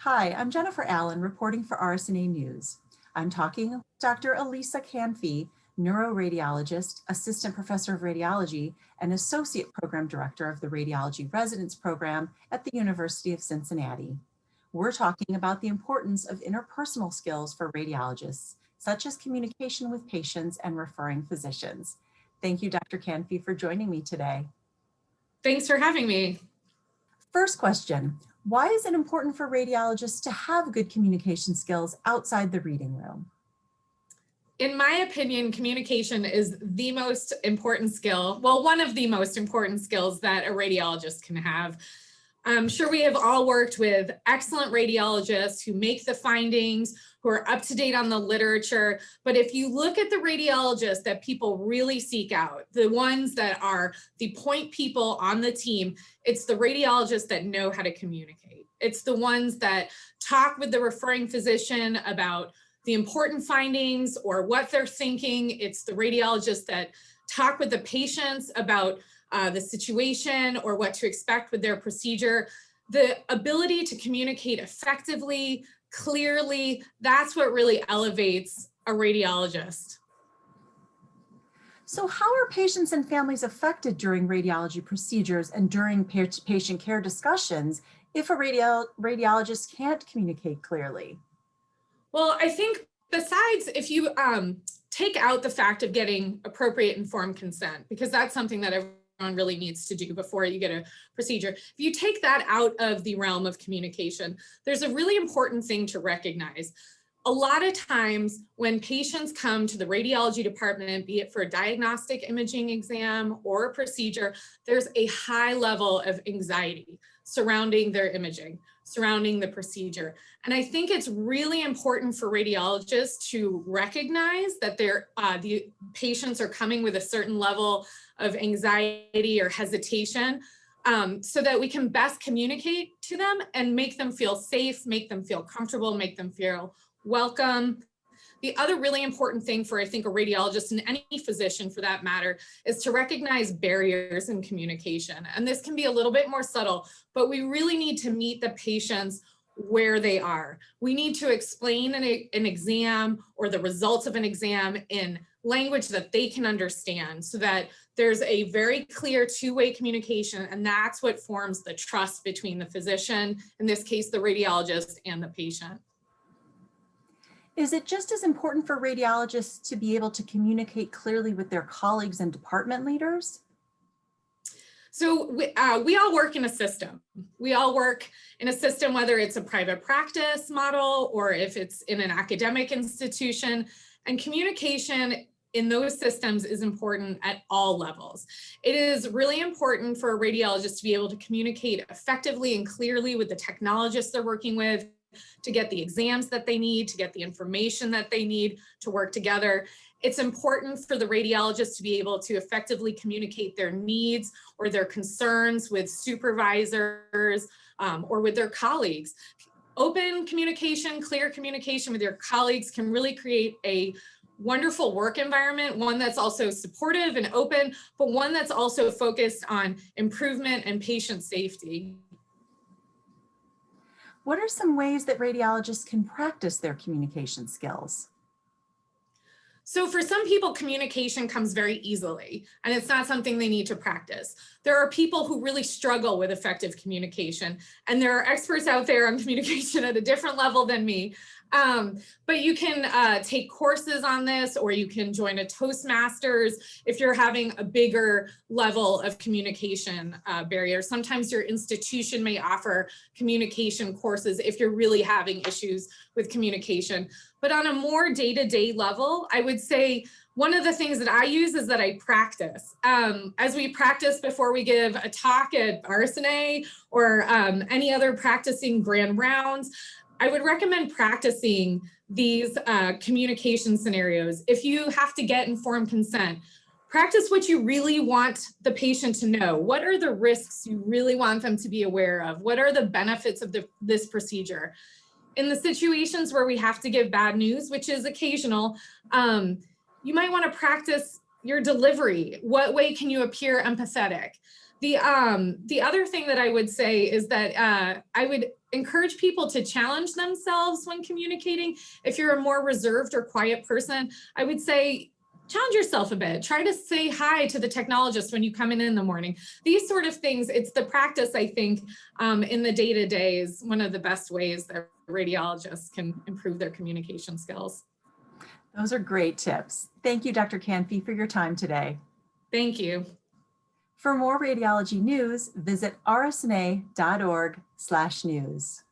Hi, I'm Jennifer Allen reporting for RSNA News. I'm talking with Dr. Alisa Kanfi, neuroradiologist, assistant professor of radiology, and associate program director of the Radiology Residency Program at the University of Cincinnati. We're talking about the importance of interpersonal skills for radiologists, such as communication with patients and referring physicians. Thank you, Dr. Kanfi, for joining me today. Thanks for having me. First question, why is it important for radiologists to have good communication skills outside the reading room? In my opinion, communication is the most important skill, well, one of the most important skills that a radiologist can have. I'm sure we have all worked with excellent radiologists who make the findings, who are up to date on the literature. But if you look at the radiologists that people really seek out, the ones that are the point people on the team, it's the radiologists that know how to communicate. It's the ones that talk with the referring physician about the important findings or what they're thinking. It's the radiologists that talk with the patients about the situation or what to expect with their procedure. The ability to communicate effectively, clearly, that's what really elevates a radiologist. So how are patients and families affected during radiology procedures and during patient care discussions if a radiologist can't communicate clearly? Well, I think besides if you take out the fact of getting appropriate informed consent, because that's something that everyone really needs to do before you get a procedure. If you take that out of the realm of communication, there's a really important thing to recognize. A lot of times when patients come to the radiology department, be it for a diagnostic imaging exam or a procedure, there's a high level of anxiety surrounding their imaging, surrounding the procedure. And I think it's really important for radiologists to recognize that the patients are coming with a certain level of anxiety or hesitation, so that we can best communicate to them and make them feel safe, make them feel comfortable, make them feel welcome. The other really important thing for, I think, a radiologist and any physician for that matter, is to recognize barriers in communication. And this can be a little bit more subtle, but we really need to meet the patients where they are. We need to explain an exam or the results of an exam in language that they can understand so that there's a very clear two-way communication, and that's what forms the trust between the physician, in this case, the radiologist, and the patient. Is it just as important for radiologists to be able to communicate clearly with their colleagues and department leaders? So we all work in a system. We all work in a system, whether it's a private practice model or if it's in an academic institution, and communication in those systems is important at all levels. It is really important for a radiologist to be able to communicate effectively and clearly with the technologists they're working with, to get the exams that they need, to get the information that they need to work together. It's important for the radiologist to be able to effectively communicate their needs or their concerns with supervisors or with their colleagues. Open communication, clear communication with your colleagues can really create a wonderful work environment, one that's also supportive and open, but one that's also focused on improvement and patient safety. What are some ways that radiologists can practice their communication skills? So for some people, communication comes very easily, and it's not something they need to practice. There are people who really struggle with effective communication, and there are experts out there on communication at a different level than me. But you can take courses on this, or you can join a Toastmasters if you're having a bigger level of communication barrier. Sometimes your institution may offer communication courses if you're really having issues with communication. But on a more day-to-day level, I would say one of the things that I use is that I practice. As we practice before we give a talk at RSNA or any other practicing grand rounds, I would recommend practicing these communication scenarios. If you have to get informed consent, practice what you really want the patient to know. What are the risks you really want them to be aware of? What are the benefits of this procedure? In the situations where we have to give bad news, which is occasional, you might want to practice your delivery. What way can you appear empathetic? The other thing that I would say is that I would encourage people to challenge themselves when communicating. If you're a more reserved or quiet person, I would say challenge yourself a bit. Try to say hi to the technologist when you come in the morning. These sort of things, it's the practice, I think, in the day-to-day is one of the best ways that radiologists can improve their communication skills. Those are great tips. Thank you, Dr. Kanfi, for your time today. Thank you. For more radiology news, visit rsna.org/news.